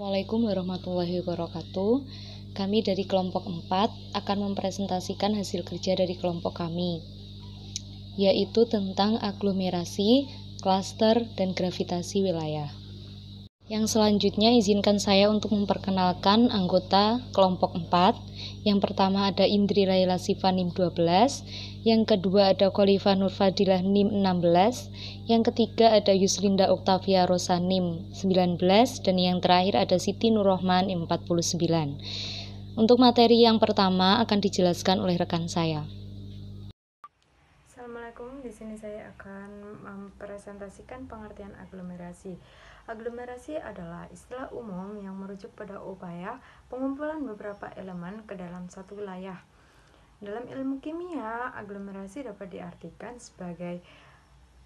Assalamualaikum warahmatullahi wabarakatuh. Kami dari kelompok 4 akan mempresentasikan hasil kerja dari kelompok kami, yaitu tentang aglomerasi, klaster, dan gravitasi wilayah. Yang selanjutnya izinkan saya untuk memperkenalkan anggota kelompok 4. Yang pertama ada Indri Laila Siva NIM 12, yang kedua ada Kholifa Nurfadilah NIM 16, yang ketiga ada Yuslinda Oktavia Rosa NIM 19, dan yang terakhir ada Siti Nurrohman NIM 49. Untuk materi yang pertama akan dijelaskan oleh rekan saya. Assalamualaikum, di sini saya akan mempresentasikan pengertian aglomerasi. Aglomerasi adalah istilah umum yang merujuk pada upaya pengumpulan beberapa elemen ke dalam satu wilayah. Dalam ilmu kimia, aglomerasi dapat diartikan sebagai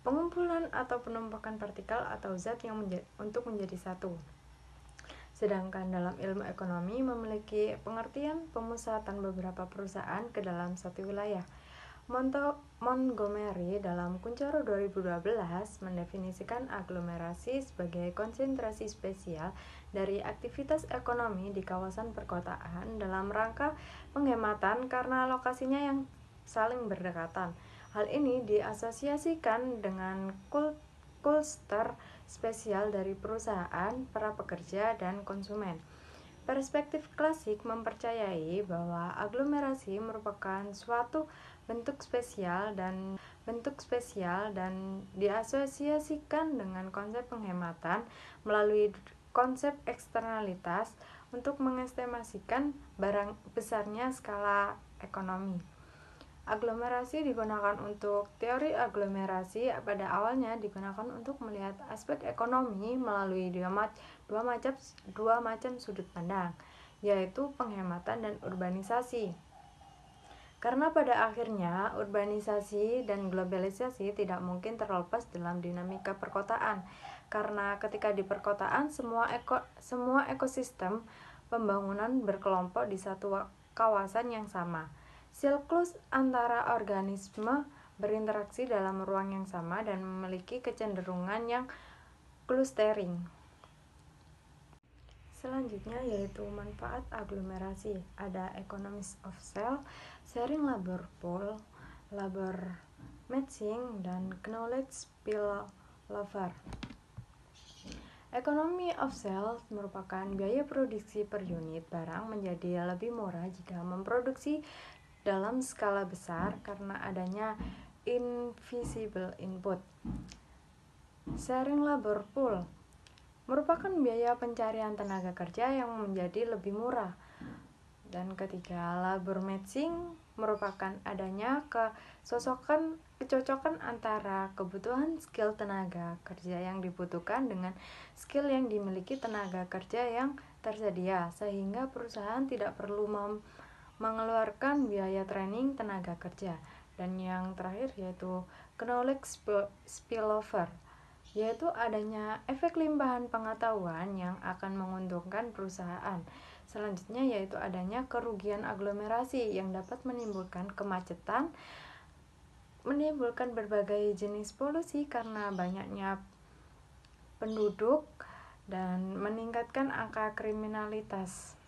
pengumpulan atau penumpukan partikel atau zat yang untuk menjadi satu. Sedangkan dalam ilmu ekonomi memiliki pengertian pemusatan beberapa perusahaan ke dalam satu wilayah. Montgomery dalam Kuncoro 2012 mendefinisikan aglomerasi sebagai konsentrasi spesial dari aktivitas ekonomi di kawasan perkotaan dalam rangka penghematan karena lokasinya yang saling berdekatan. Hal ini diasosiasikan dengan kluster spesial dari perusahaan, para pekerja, dan konsumen. Perspektif klasik mempercayai bahwa aglomerasi merupakan suatu bentuk spesial dan diasosiasikan dengan konsep penghematan melalui konsep eksternalitas untuk mengestimasikan besarnya skala ekonomi. Aglomerasi digunakan untuk teori aglomerasi pada awalnya digunakan untuk melihat aspek ekonomi melalui dua macam sudut pandang, yaitu penghematan dan urbanisasi. Karena pada akhirnya urbanisasi dan globalisasi tidak mungkin terlepas dalam dinamika perkotaan. Karena ketika di perkotaan semua ekosistem pembangunan berkelompok di satu kawasan yang sama. Siklus antara organisme berinteraksi dalam ruang yang sama dan memiliki kecenderungan yang clustering. Selanjutnya yaitu manfaat aglomerasi. Ada economies of cell, sharing labor pool, labor matching, dan knowledge spillover. Economy of Scale merupakan biaya produksi per unit barang menjadi lebih murah jika memproduksi dalam skala besar karena adanya invisible input. Sharing labor pool merupakan biaya pencarian tenaga kerja yang menjadi lebih murah. Dan ketiga, labor matching merupakan adanya kecocokan antara kebutuhan skill tenaga kerja yang dibutuhkan dengan skill yang dimiliki tenaga kerja yang tersedia, sehingga perusahaan tidak perlu mengeluarkan biaya training tenaga kerja. Dan yang terakhir yaitu knowledge spillover, yaitu adanya efek limpahan pengetahuan yang akan menguntungkan perusahaan. Selanjutnya yaitu adanya kerugian aglomerasi yang dapat menimbulkan kemacetan, menimbulkan berbagai jenis polusi karena banyaknya penduduk, dan meningkatkan angka kriminalitas.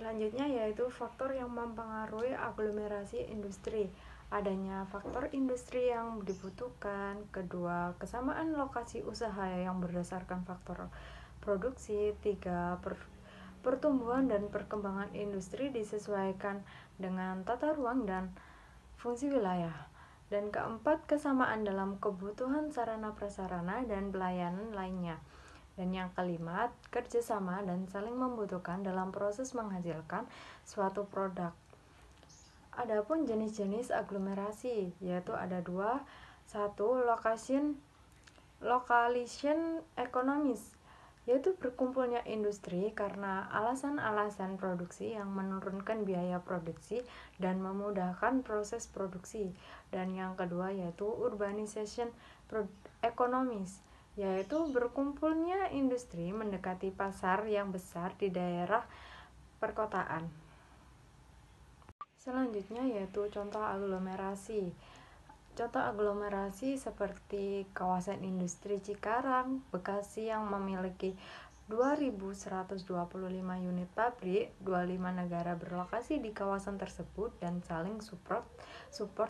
Selanjutnya yaitu faktor yang mempengaruhi aglomerasi industri. Adanya faktor industri yang dibutuhkan, kedua, kesamaan lokasi usaha yang berdasarkan faktor produksi, tiga, pertumbuhan dan perkembangan industri disesuaikan dengan tata ruang dan fungsi wilayah, dan keempat, kesamaan dalam kebutuhan sarana prasarana dan pelayanan lainnya. Dan yang kelima, kerjasama dan saling membutuhkan dalam proses menghasilkan suatu produk. Adapun jenis-jenis aglomerasi yaitu ada dua. Satu, localization economies, yaitu berkumpulnya industri karena alasan-alasan produksi yang menurunkan biaya produksi dan memudahkan proses produksi. Dan yang kedua yaitu urbanization economies, yaitu berkumpulnya industri mendekati pasar yang besar di daerah perkotaan. Selanjutnya yaitu contoh aglomerasi. Contoh aglomerasi seperti kawasan industri Cikarang, Bekasi yang memiliki 2.125 unit pabrik, 25 negara berlokasi di kawasan tersebut dan saling support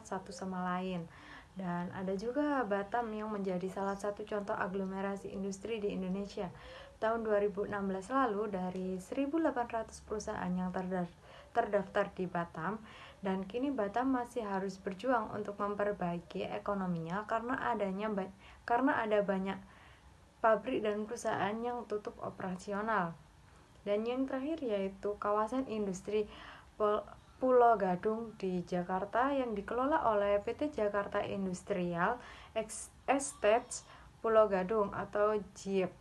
satu sama lain. Dan ada juga Batam yang menjadi salah satu contoh aglomerasi industri di Indonesia. Tahun 2016 lalu, dari 1.800 perusahaan yang terdaftar di Batam, dan kini Batam masih harus berjuang untuk memperbaiki ekonominya karena ada banyak pabrik dan perusahaan yang tutup operasional. Dan yang terakhir yaitu kawasan industri Pulau Gadung di Jakarta yang dikelola oleh PT Jakarta Industrial Estates Pulau Gadung atau JIP,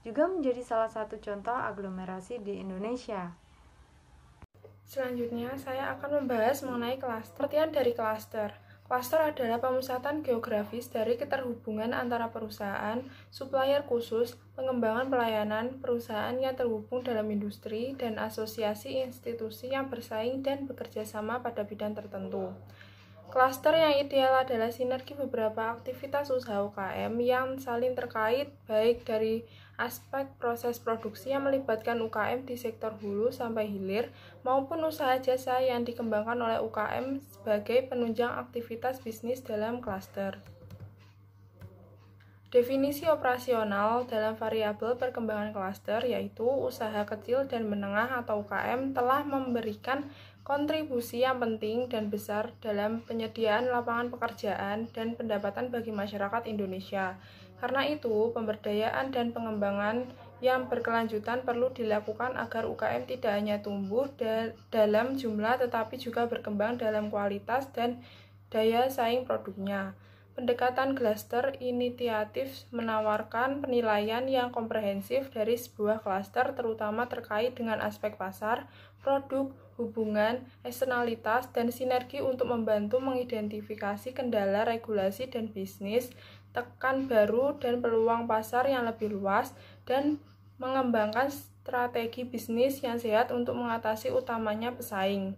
juga menjadi salah satu contoh aglomerasi di Indonesia. Selanjutnya, saya akan membahas mengenai klaster. Pengertian dari klaster. Klaster adalah pemusatan geografis dari keterhubungan antara perusahaan, supplier khusus, pengembangan pelayanan, perusahaan yang terhubung dalam industri, dan asosiasi institusi yang bersaing dan bekerja sama pada bidang tertentu. Klaster yang ideal adalah sinergi beberapa aktivitas usaha UKM yang saling terkait, baik dari aspek proses produksi yang melibatkan UKM di sektor hulu sampai hilir, maupun usaha jasa yang dikembangkan oleh UKM sebagai penunjang aktivitas bisnis dalam klaster. Definisi operasional dalam variabel perkembangan klaster yaitu usaha kecil dan menengah atau UKM telah memberikan kontribusi yang penting dan besar dalam penyediaan lapangan pekerjaan dan pendapatan bagi masyarakat Indonesia. Karena itu, pemberdayaan dan pengembangan yang berkelanjutan perlu dilakukan agar UKM tidak hanya tumbuh dalam jumlah tetapi juga berkembang dalam kualitas dan daya saing produknya. Pendekatan klaster inisiatif menawarkan penilaian yang komprehensif dari sebuah klaster terutama terkait dengan aspek pasar, produk, hubungan, eksternalitas, dan sinergi untuk membantu mengidentifikasi kendala regulasi dan bisnis, tekan baru dan peluang pasar yang lebih luas, dan mengembangkan strategi bisnis yang sehat untuk mengatasi utamanya pesaing.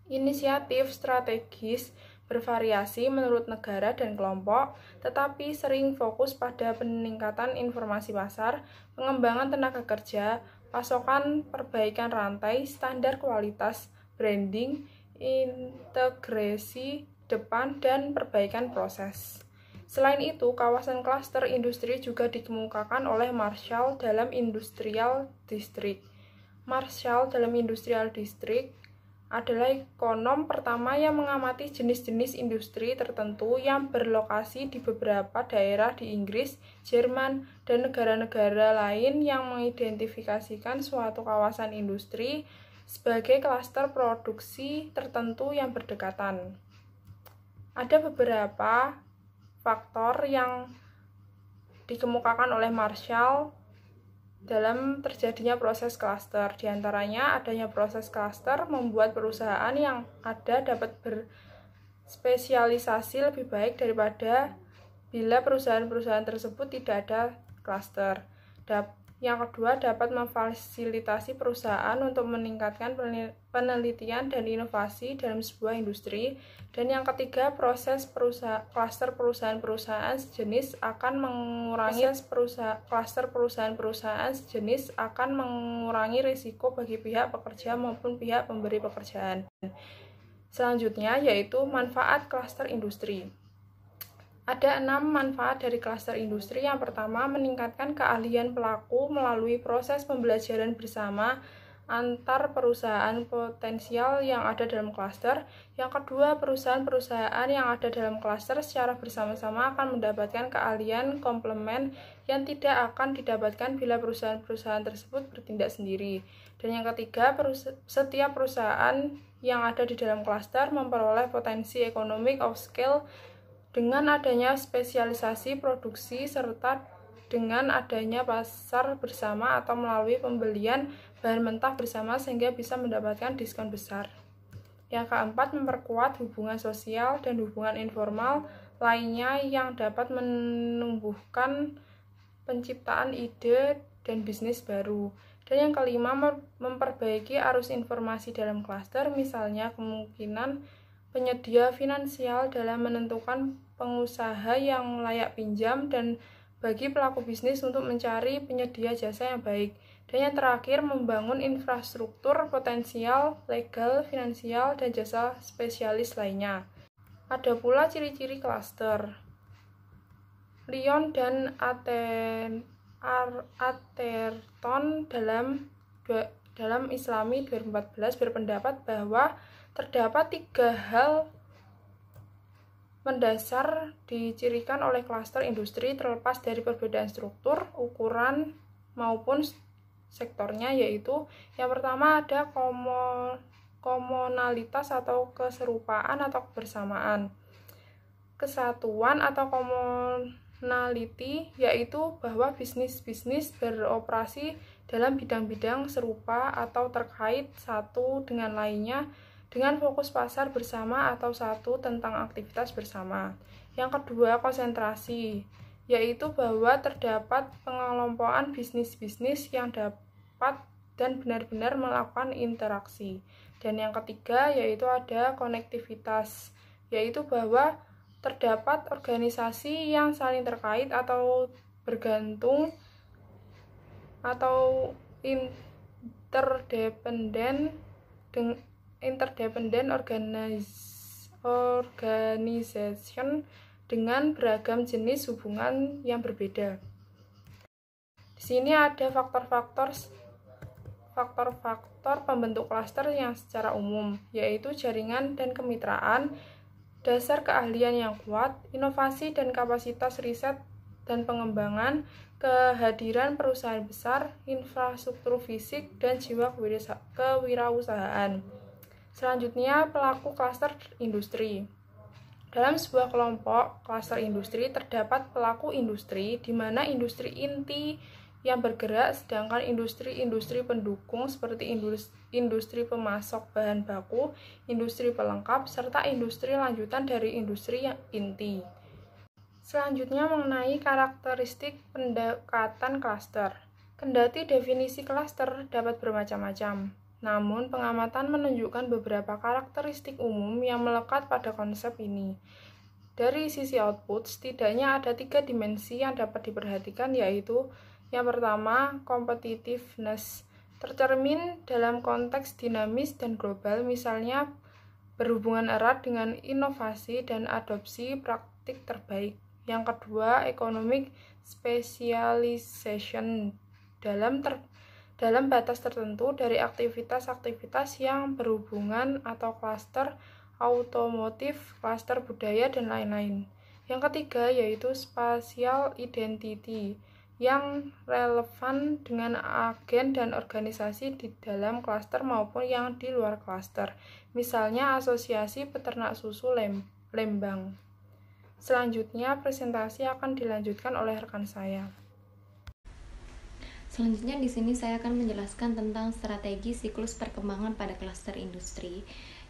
Inisiatif strategis bervariasi menurut negara dan kelompok, tetapi sering fokus pada peningkatan informasi pasar, pengembangan tenaga kerja, pasokan, perbaikan rantai, standar kualitas, branding, integrasi depan, dan perbaikan proses. Selain itu, kawasan klaster industri juga dikemukakan oleh Marshall dalam Industrial District. Marshall dalam Industrial District adalah ekonom pertama yang mengamati jenis-jenis industri tertentu yang berlokasi di beberapa daerah di Inggris, Jerman, dan negara-negara lain yang mengidentifikasikan suatu kawasan industri sebagai klaster produksi tertentu yang berdekatan. Ada beberapa faktor yang dikemukakan oleh Marshall dalam terjadinya proses klaster. Di antaranya adanya proses klaster membuat perusahaan yang ada dapat berspesialisasi lebih baik daripada bila perusahaan-perusahaan tersebut tidak ada klaster. Yang kedua, dapat memfasilitasi perusahaan untuk meningkatkan penelitian dan inovasi dalam sebuah industri. Dan yang ketiga, proses klaster perusahaan-perusahaan sejenis akan mengurangi risiko bagi pihak pekerja maupun pihak pemberi pekerjaan. Selanjutnya yaitu manfaat klaster industri. Ada 6 manfaat dari klaster industri. Yang pertama, meningkatkan keahlian pelaku melalui proses pembelajaran bersama antar perusahaan potensial yang ada dalam klaster. Yang kedua, perusahaan-perusahaan yang ada dalam klaster secara bersama-sama akan mendapatkan keahlian komplement yang tidak akan didapatkan bila perusahaan-perusahaan tersebut bertindak sendiri. Dan yang ketiga, setiap perusahaan yang ada di dalam klaster memperoleh potensi economic of scale dengan adanya spesialisasi produksi serta dengan adanya pasar bersama atau melalui pembelian bahan mentah bersama sehingga bisa mendapatkan diskon besar. Yang keempat, memperkuat hubungan sosial dan hubungan informal lainnya yang dapat menumbuhkan penciptaan ide dan bisnis baru. Dan yang kelima, memperbaiki arus informasi dalam klaster, misalnya kemungkinan penyedia finansial dalam menentukan pengusaha yang layak pinjam dan bagi pelaku bisnis untuk mencari penyedia jasa yang baik. Dan yang terakhir, membangun infrastruktur potensial, legal, finansial, dan jasa spesialis lainnya. Ada pula ciri-ciri klaster. Lyon dan Atherton dalam Islami 2014 berpendapat bahwa terdapat 3 hal mendasar dicirikan oleh klaster industri terlepas dari perbedaan struktur, ukuran, maupun sektornya, yaitu yang pertama ada komunalitas atau keserupaan atau kebersamaan. Kesatuan atau commonality, yaitu bahwa bisnis-bisnis beroperasi dalam bidang-bidang serupa atau terkait satu dengan lainnya dengan fokus pasar bersama atau satu tentang aktivitas bersama. Yang kedua, konsentrasi, yaitu bahwa terdapat pengelompokan bisnis-bisnis yang dapat dan benar-benar melakukan interaksi. Dan yang ketiga, yaitu ada konektivitas, yaitu bahwa terdapat organisasi yang saling terkait atau bergantung atau interdependent organization dengan beragam jenis hubungan yang berbeda. Di sini ada faktor-faktor pembentuk klaster yang secara umum, yaitu jaringan dan kemitraan, dasar keahlian yang kuat, inovasi dan kapasitas riset dan pengembangan, kehadiran perusahaan besar, infrastruktur fisik, dan jiwa kewirausahaan. Selanjutnya, pelaku klaster industri. Dalam sebuah kelompok klaster industri terdapat pelaku industri, di mana industri inti yang bergerak, sedangkan industri-industri pendukung seperti industri pemasok bahan baku, industri pelengkap, serta industri lanjutan dari industri yang inti. Selanjutnya mengenai karakteristik pendekatan klaster. Kendati definisi klaster dapat bermacam-macam, namun pengamatan menunjukkan beberapa karakteristik umum yang melekat pada konsep ini. Dari sisi output, setidaknya ada 3 dimensi yang dapat diperhatikan, yaitu yang pertama, competitiveness, tercermin dalam konteks dinamis dan global, misalnya berhubungan erat dengan inovasi dan adopsi praktik terbaik. Yang kedua, economic specialization, dalam batas tertentu dari aktivitas-aktivitas yang berhubungan atau klaster otomotif, klaster budaya, dan lain-lain. Yang ketiga yaitu spatial identity, yang relevan dengan agen dan organisasi di dalam klaster maupun yang di luar klaster, misalnya Asosiasi Peternak Susu Lembang. Selanjutnya, presentasi akan dilanjutkan oleh rekan saya. Selanjutnya di sini saya akan menjelaskan tentang strategi siklus perkembangan pada klaster industri.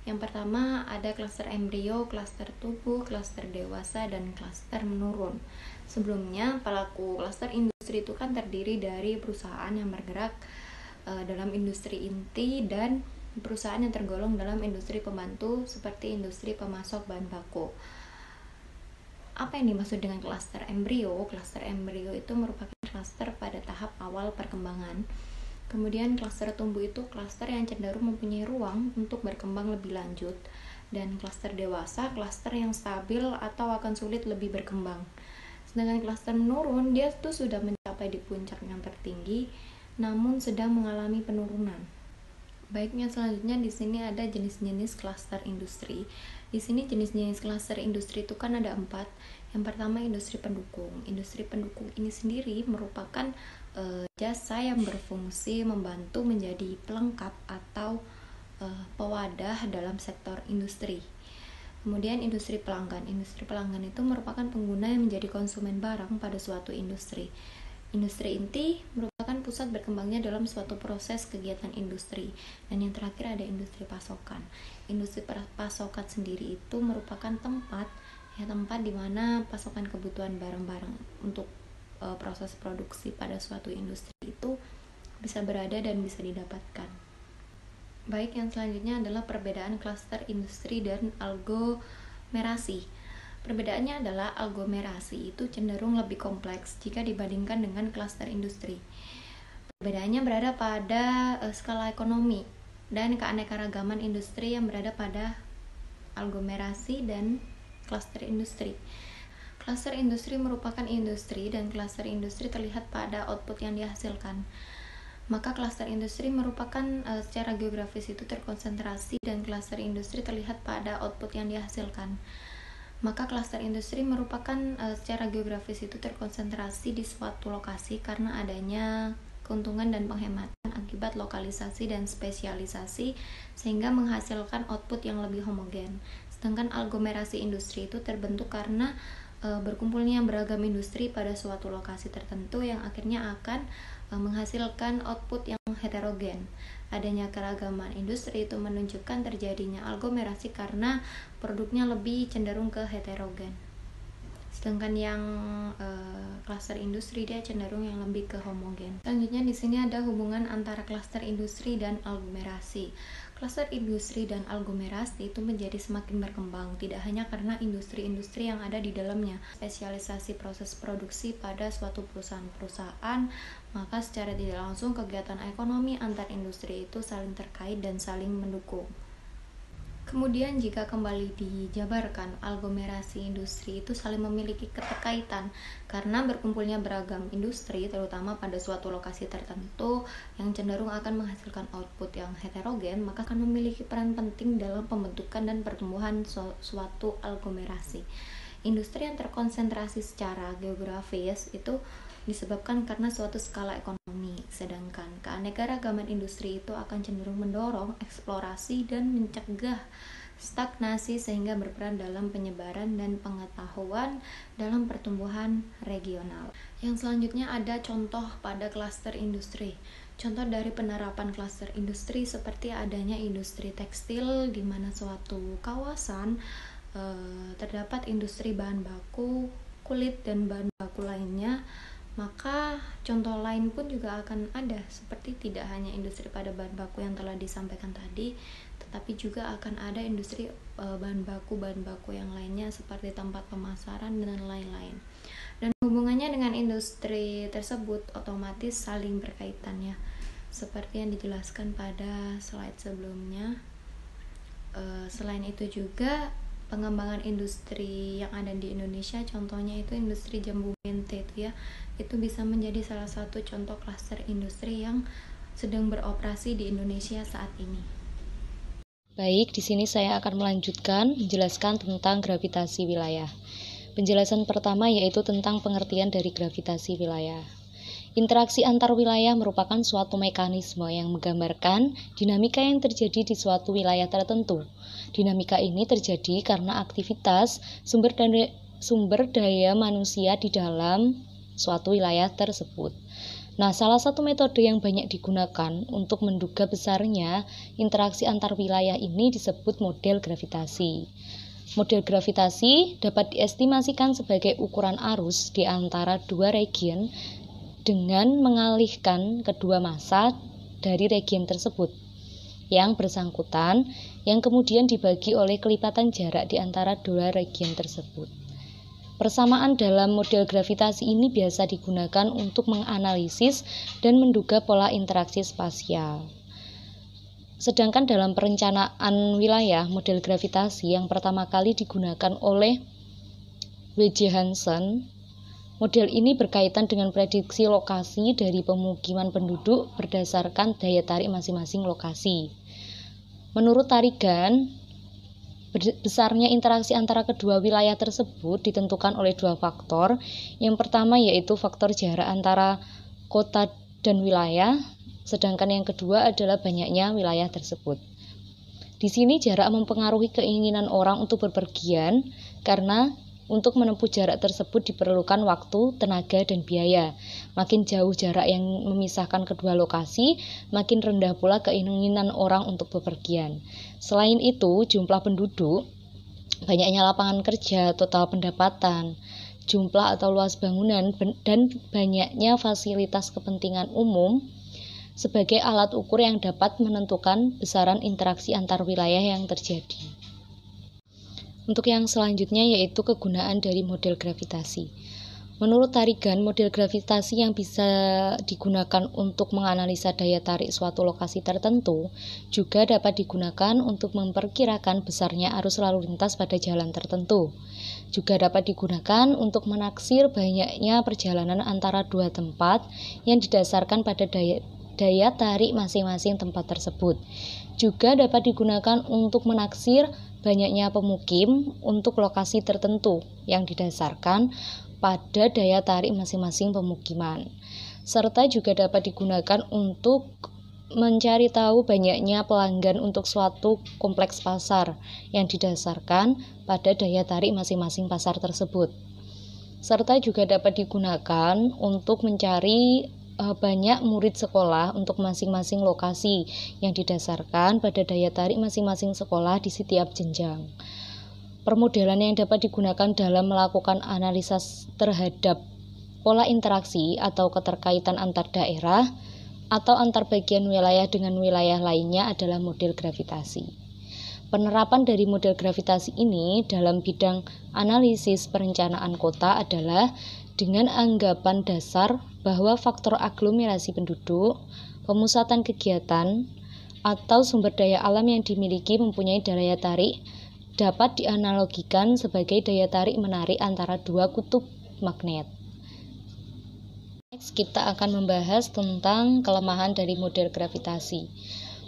Yang pertama ada klaster embrio, klaster tubuh, klaster dewasa, dan klaster menurun. Sebelumnya pelaku klaster industri itu kan terdiri dari perusahaan yang bergerak dalam industri inti dan perusahaan yang tergolong dalam industri pembantu seperti industri pemasok bahan baku. Apa yang dimaksud dengan klaster embrio? Klaster embrio itu merupakan klaster pada tahap awal perkembangan. Kemudian klaster tumbuh itu klaster yang cenderung mempunyai ruang untuk berkembang lebih lanjut. Dan klaster dewasa, klaster yang stabil atau akan sulit lebih berkembang. Sedangkan klaster menurun, dia tuh sudah mencapai di puncak yang tertinggi, namun sedang mengalami penurunan. Baiknya selanjutnya di sini ada jenis-jenis klaster industri. Di sini jenis-jenis klaster industri itu kan ada 4. Yang pertama industri pendukung. Industri pendukung ini sendiri merupakan jasa yang berfungsi membantu menjadi pelengkap atau pewadah dalam sektor industri. Kemudian industri pelanggan. Industri pelanggan itu merupakan pengguna yang menjadi konsumen barang pada suatu industri. Industri inti merupakan pusat berkembangnya dalam suatu proses kegiatan industri. Dan yang terakhir ada industri pasokan. Industri pasokan sendiri itu merupakan tempat di mana pasokan kebutuhan barang-barang untuk proses produksi pada suatu industri itu bisa berada dan bisa didapatkan. Baik, yang selanjutnya adalah perbedaan klaster industri dan aglomerasi. Perbedaannya adalah aglomerasi itu cenderung lebih kompleks jika dibandingkan dengan klaster industri. Perbedaannya berada pada skala ekonomi dan keanekaragaman industri yang berada pada aglomerasi dan klaster industri. Klaster industri merupakan industri dan klaster industri terlihat pada output yang dihasilkan. Maka klaster industri merupakan secara geografis itu terkonsentrasi dan klaster industri terlihat pada output yang dihasilkan. Maka klaster industri merupakan secara geografis itu terkonsentrasi di suatu lokasi karena adanya keuntungan dan penghematan akibat lokalisasi dan spesialisasi sehingga menghasilkan output yang lebih homogen. Sedangkan aglomerasi industri itu terbentuk karena berkumpulnya beragam industri pada suatu lokasi tertentu yang akhirnya akan menghasilkan output yang heterogen. Adanya keragaman industri itu menunjukkan terjadinya aglomerasi karena produknya lebih cenderung ke heterogen. Sedangkan yang klaster industri dia cenderung yang lebih ke homogen. Selanjutnya di sini ada hubungan antara klaster industri dan aglomerasi. Klaster industri dan aglomerasi itu menjadi semakin berkembang, tidak hanya karena industri-industri yang ada di dalamnya, spesialisasi proses produksi pada suatu perusahaan, maka secara tidak langsung kegiatan ekonomi antar industri itu saling terkait dan saling mendukung. Kemudian jika kembali dijabarkan, aglomerasi industri itu saling memiliki keterkaitan karena berkumpulnya beragam industri terutama pada suatu lokasi tertentu yang cenderung akan menghasilkan output yang heterogen, maka akan memiliki peran penting dalam pembentukan dan pertumbuhan suatu aglomerasi. Industri yang terkonsentrasi secara geografis itu disebabkan karena suatu skala ekonomi, sedangkan keanekaragaman industri itu akan cenderung mendorong eksplorasi dan mencegah stagnasi sehingga berperan dalam penyebaran dan pengetahuan dalam pertumbuhan regional. Yang selanjutnya ada contoh pada klaster industri. Contoh dari penerapan klaster industri seperti adanya industri tekstil di mana suatu kawasan terdapat industri bahan baku, kulit dan bahan baku lainnya. Maka contoh lain pun juga akan ada, seperti tidak hanya industri pada bahan baku yang telah disampaikan tadi, tetapi juga akan ada industri bahan baku yang lainnya seperti tempat pemasaran dan lain-lain. Dan hubungannya dengan industri tersebut otomatis saling berkaitan ya, seperti yang dijelaskan pada slide sebelumnya. Selain itu juga pengembangan industri yang ada di Indonesia, contohnya itu industri jambu mente itu ya, itu bisa menjadi salah satu contoh klaster industri yang sedang beroperasi di Indonesia saat ini. Baik, di sini saya akan melanjutkan menjelaskan tentang gravitasi wilayah. Penjelasan pertama yaitu tentang pengertian dari gravitasi wilayah. Interaksi antar wilayah merupakan suatu mekanisme yang menggambarkan dinamika yang terjadi di suatu wilayah tertentu. Dinamika ini terjadi karena aktivitas sumber daya manusia di dalam suatu wilayah tersebut. Nah, salah satu metode yang banyak digunakan untuk menduga besarnya interaksi antar wilayah ini disebut model gravitasi. Model gravitasi dapat diestimasikan sebagai ukuran arus di antara dua region dengan mengalihkan kedua massa dari region tersebut yang bersangkutan, yang kemudian dibagi oleh kelipatan jarak di antara dua region tersebut. Persamaan dalam model gravitasi ini biasa digunakan untuk menganalisis dan menduga pola interaksi spasial. Sedangkan dalam perencanaan wilayah, model gravitasi yang pertama kali digunakan oleh W.J. Hansen. Model ini berkaitan dengan prediksi lokasi dari pemukiman penduduk berdasarkan daya tarik masing-masing lokasi. Menurut Tarigan, besarnya interaksi antara kedua wilayah tersebut ditentukan oleh dua faktor. Yang pertama yaitu faktor jarak antara kota dan wilayah, sedangkan yang kedua adalah banyaknya wilayah tersebut. Di sini jarak mempengaruhi keinginan orang untuk bepergian karena untuk menempuh jarak tersebut diperlukan waktu, tenaga, dan biaya. Makin jauh jarak yang memisahkan kedua lokasi, makin rendah pula keinginan orang untuk bepergian. Selain itu, jumlah penduduk, banyaknya lapangan kerja, total pendapatan, jumlah atau luas bangunan, dan banyaknya fasilitas kepentingan umum sebagai alat ukur yang dapat menentukan besaran interaksi antar wilayah yang terjadi. Untuk yang selanjutnya yaitu kegunaan dari model gravitasi. Menurut Tarigan, model gravitasi yang bisa digunakan untuk menganalisa daya tarik suatu lokasi tertentu juga dapat digunakan untuk memperkirakan besarnya arus lalu lintas pada jalan tertentu. Juga dapat digunakan untuk menaksir banyaknya perjalanan antara dua tempat yang didasarkan pada daya tarik masing-masing tempat tersebut. Juga dapat digunakan untuk menaksir banyaknya pemukim untuk lokasi tertentu yang didasarkan pada daya tarik masing-masing pemukiman. Serta juga dapat digunakan untuk mencari tahu banyaknya pelanggan untuk suatu kompleks pasar yang didasarkan pada daya tarik masing-masing pasar tersebut. Serta juga dapat digunakan untuk mencari banyak murid sekolah untuk masing-masing lokasi yang didasarkan pada daya tarik masing-masing sekolah di setiap jenjang. Permodelan yang dapat digunakan dalam melakukan analisa terhadap pola interaksi atau keterkaitan antar daerah atau antar bagian wilayah dengan wilayah lainnya adalah model gravitasi. Penerapan dari model gravitasi ini dalam bidang analisis perencanaan kota adalah dengan anggapan dasar bahwa faktor aglomerasi penduduk, pemusatan kegiatan, atau sumber daya alam yang dimiliki mempunyai daya tarik dapat dianalogikan sebagai daya tarik menarik antara dua kutub magnet. Next, kita akan membahas tentang kelemahan dari model gravitasi.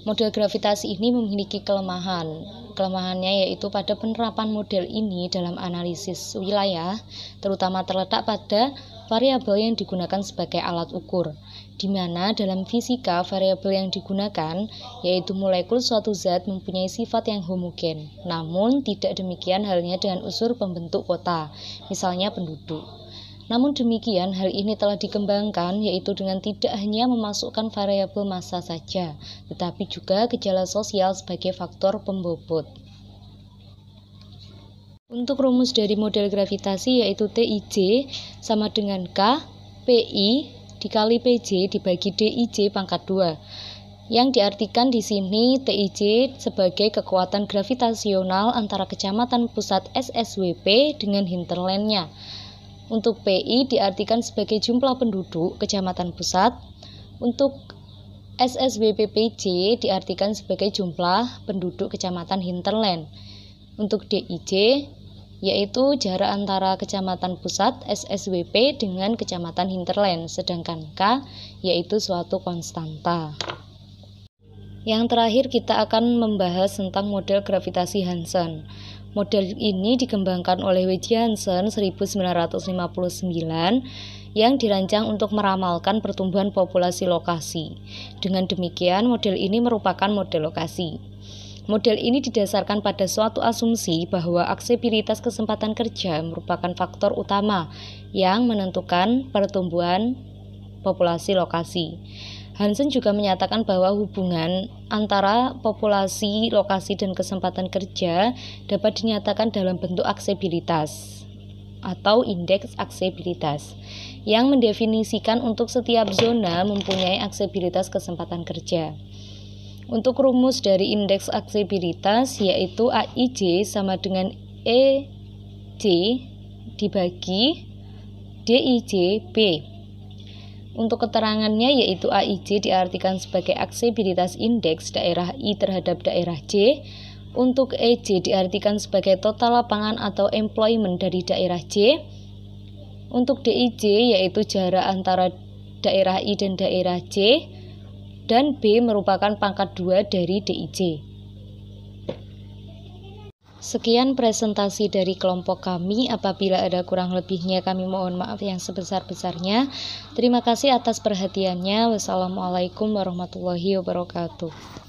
Model gravitasi ini memiliki kelemahan. Kelemahannya yaitu pada penerapan model ini dalam analisis wilayah, terutama terletak pada variabel yang digunakan sebagai alat ukur, di mana dalam fisika variabel yang digunakan yaitu molekul suatu zat mempunyai sifat yang homogen. Namun tidak demikian halnya dengan unsur pembentuk kota, misalnya penduduk. Namun demikian, hal ini telah dikembangkan yaitu dengan tidak hanya memasukkan variabel massa saja, tetapi juga gejala sosial sebagai faktor pembobot. Untuk rumus dari model gravitasi yaitu TIJ sama dengan K PI dikali PJ dibagi DIJ pangkat 2. Yang diartikan di sini TIJ sebagai kekuatan gravitasional antara kecamatan pusat SSWP dengan hinterlandnya. Untuk PI diartikan sebagai jumlah penduduk kecamatan pusat. Untuk SSWP PJ diartikan sebagai jumlah penduduk kecamatan hinterland. Untuk DIJ yaitu jarak antara kecamatan pusat SSWP dengan kecamatan hinterland, sedangkan K yaitu suatu konstanta. Yang terakhir kita akan membahas tentang model gravitasi Hansen. Model ini dikembangkan oleh W.J. Hansen 1959 yang dirancang untuk meramalkan pertumbuhan populasi lokasi. Dengan demikian, model ini merupakan model lokasi. Model ini didasarkan pada suatu asumsi bahwa aksesibilitas kesempatan kerja merupakan faktor utama yang menentukan pertumbuhan populasi lokasi. Hansen juga menyatakan bahwa hubungan antara populasi, lokasi, dan kesempatan kerja dapat dinyatakan dalam bentuk aksesibilitas atau indeks aksesibilitas yang mendefinisikan untuk setiap zona mempunyai aksesibilitas kesempatan kerja. Untuk rumus dari indeks aksesibilitas yaitu AIJ sama dengan EJ dibagi DIJ B. Untuk keterangannya yaitu AIJ diartikan sebagai aksesibilitas indeks daerah I terhadap daerah J. Untuk EJ diartikan sebagai total lapangan atau employment dari daerah J. Untuk DIJ yaitu jarak antara daerah I dan daerah J. Dan B merupakan pangkat 2 dari DIJ. Sekian presentasi dari kelompok kami. Apabila ada kurang lebihnya kami mohon maaf yang sebesar-besarnya. Terima kasih atas perhatiannya. Wassalamualaikum warahmatullahi wabarakatuh.